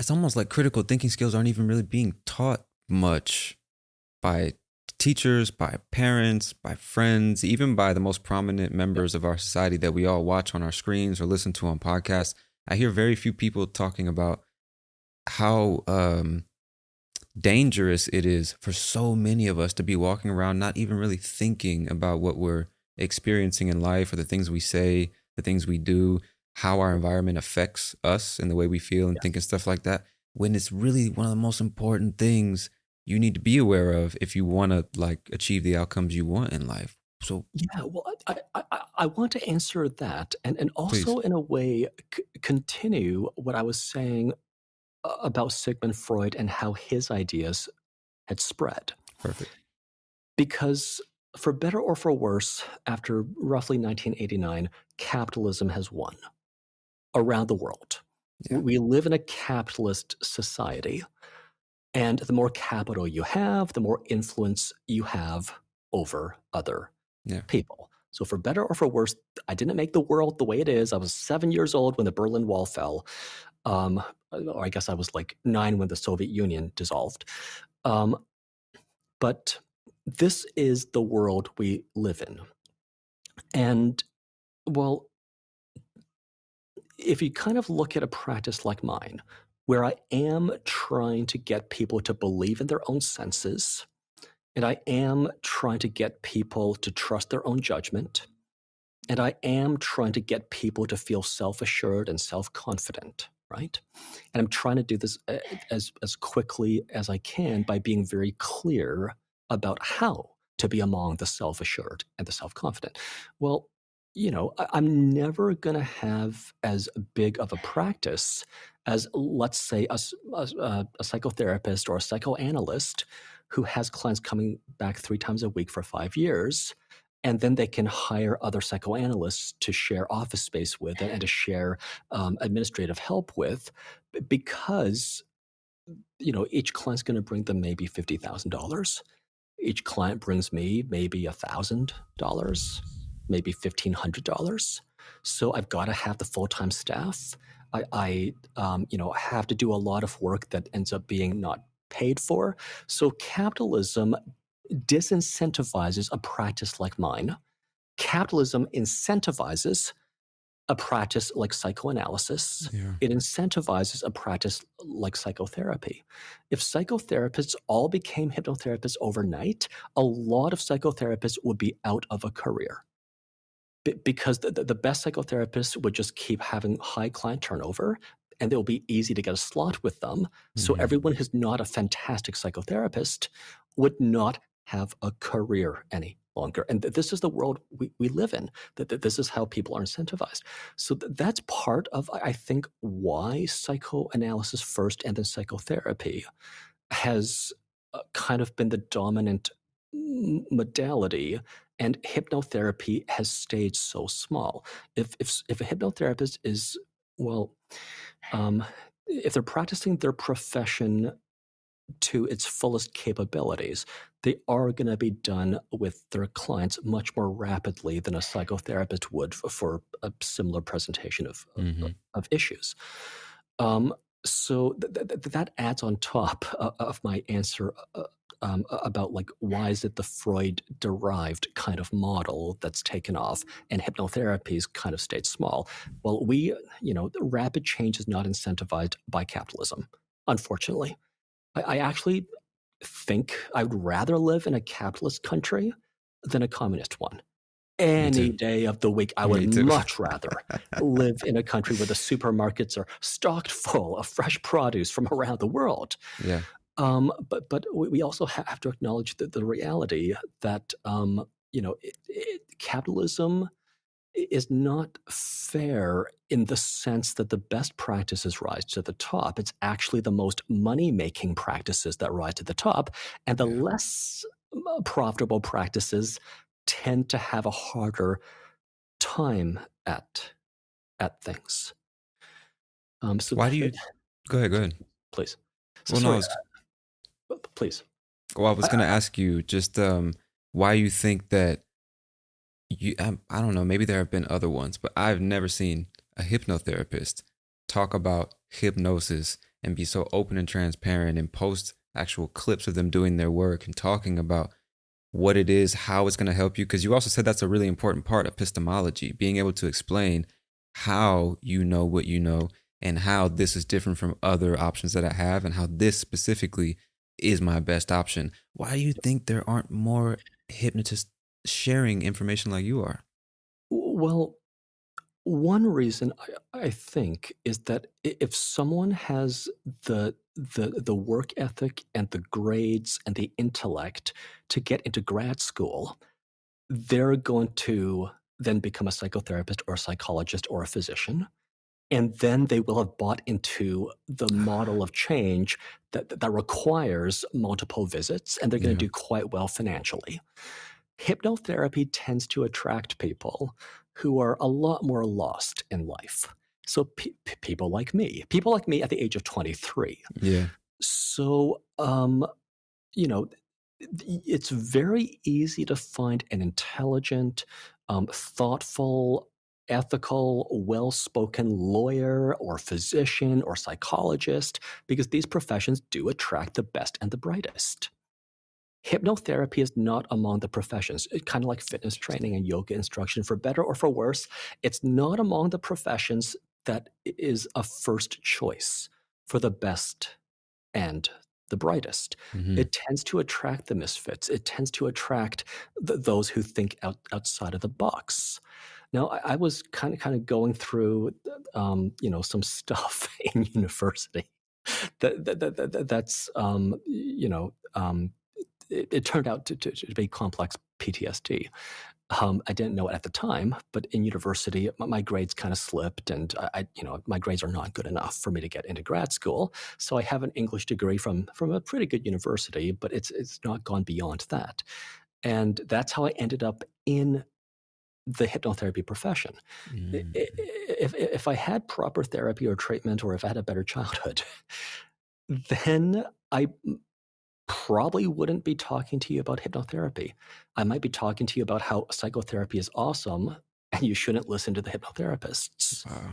it's almost like critical thinking skills aren't even really being taught much by teachers, by parents, by friends, even by the most prominent Yep. members of our society that we all watch on our screens or listen to on podcasts. I hear very few people talking about how dangerous it is for so many of us to be walking around not even really thinking about what we're experiencing in life or the things we say, the things we do, how our environment affects us and the way we feel and think Yes. and stuff like that. When it's really one of the most important things you need to be aware of if you want to like achieve the outcomes you want in life. So Yeah, well, I want to answer that and please, also in a way continue what I was saying about Sigmund Freud and how his ideas had spread. perfect. Because for better or for worse, after roughly 1989, capitalism has won around the world. Yeah, We live in a capitalist society, and the more capital you have, the more influence you have over other yeah, people. So, for better or for worse, I didn't make the world the way it is. I was 7 years old when the Berlin Wall fell. Or I guess I was like 9 when the Soviet Union dissolved. Um, but this is the world we live in. And, well, if you kind of look at a practice like mine, where I am trying to get people to believe in their own senses, and I am trying to get people to trust their own judgment, and I am trying to get people to feel self assured and self confident, right? And I'm trying to do this as quickly as I can by being very clear about how to be among the self assured and the self confident. Well, I'm never going to have as big of a practice as, let's say, a psychotherapist or a psychoanalyst who has clients coming back 3 times a week for 5 years, and then they can hire other psychoanalysts to share office space with and to share administrative help with, because each client's going to bring them maybe $50,000. Each client brings me maybe $1,000, maybe $1,500. So I've got to have the full-time staff. I have to do a lot of work that ends up being not paid for. So capitalism disincentivizes a practice like mine. Capitalism incentivizes a practice like psychoanalysis. yeah. It incentivizes a practice like psychotherapy. If psychotherapists all became hypnotherapists overnight, a lot of psychotherapists would be out of a career because the best psychotherapists would just keep having high client turnover, and it will be easy to get a slot with them. So Hmm. everyone who's not a fantastic psychotherapist would not have a career any longer. And this is the world we live in, that this is how people are incentivized. So that's part of, I think, why psychoanalysis first and then psychotherapy has kind of been the dominant modality, and hypnotherapy has stayed so small. If a hypnotherapist is, well, um, if they're practicing their profession to its fullest capabilities, they are going to be done with their clients much more rapidly than a psychotherapist would for a similar presentation Hmm. of issues. Um, so that adds on top of my answer about like why is it the Freud derived kind of model that's taken off and hypnotherapy's kind of stayed small. Well, the rapid change is not incentivized by capitalism, unfortunately. I actually think I'd rather live in a capitalist country than a communist one. Me Any too. day of the week, I would Me too. much rather live in a country where the supermarkets are stocked full of fresh produce from around the world. Yeah. But we also have to acknowledge the reality that capitalism is not fair in the sense that the best practices rise to the top. It's actually the most money making practices that rise to the top, and the Yeah. less profitable practices tend to have a harder time at things. So, Why do you go ahead? Go ahead. please. So Well, no, I sorry, was please. Well, I was I, gonna ask you just why you think that I don't know, maybe there have been other ones, but I've never seen a hypnotherapist talk about hypnosis and be so open and transparent and post actual clips of them doing their work and talking about what it is, how it's going to help you. Because you also said that's a really important part of epistemology, being able to explain how you know what you know and how this is different from other options that I have and how this specifically is my best option. Why do you think there aren't more hypnotists sharing information like you are? Well, one reason I think is that if someone has the work ethic and the grades and the intellect to get into grad school, they're going to then become a psychotherapist or a psychologist or a physician. And then they will have bought into the model of change that requires multiple visits, and they're going to Yeah. do quite well financially. Hypnotherapy tends to attract people who are a lot more lost in life. So people like me at the age of 23. Yeah. So, you know, it's very easy to find an intelligent, thoughtful, ethical, well spoken lawyer or physician or psychologist because these professions do attract the best and the brightest. Hypnotherapy is not among the professions, kind of like fitness training and yoga instruction, for better or for worse. It's not among the professions that is a first choice for the best and the brightest. Hmm. It tends to attract the misfits. It tends to attract those who think outside of the box. Now, I was kind of going through, some stuff in university that's, it turned out to be complex PTSD. I didn't know it at the time, but in university, my grades kind of slipped, and my grades are not good enough for me to get into grad school. So I have an English degree from a pretty good university, but it's not gone beyond that. And that's how I ended up in the hypnotherapy profession. Mm. If I had proper therapy or treatment, or if I had a better childhood, then I probably wouldn't be talking to you about hypnotherapy. I might be talking to you about how psychotherapy is awesome and you shouldn't listen to the hypnotherapists. Wow.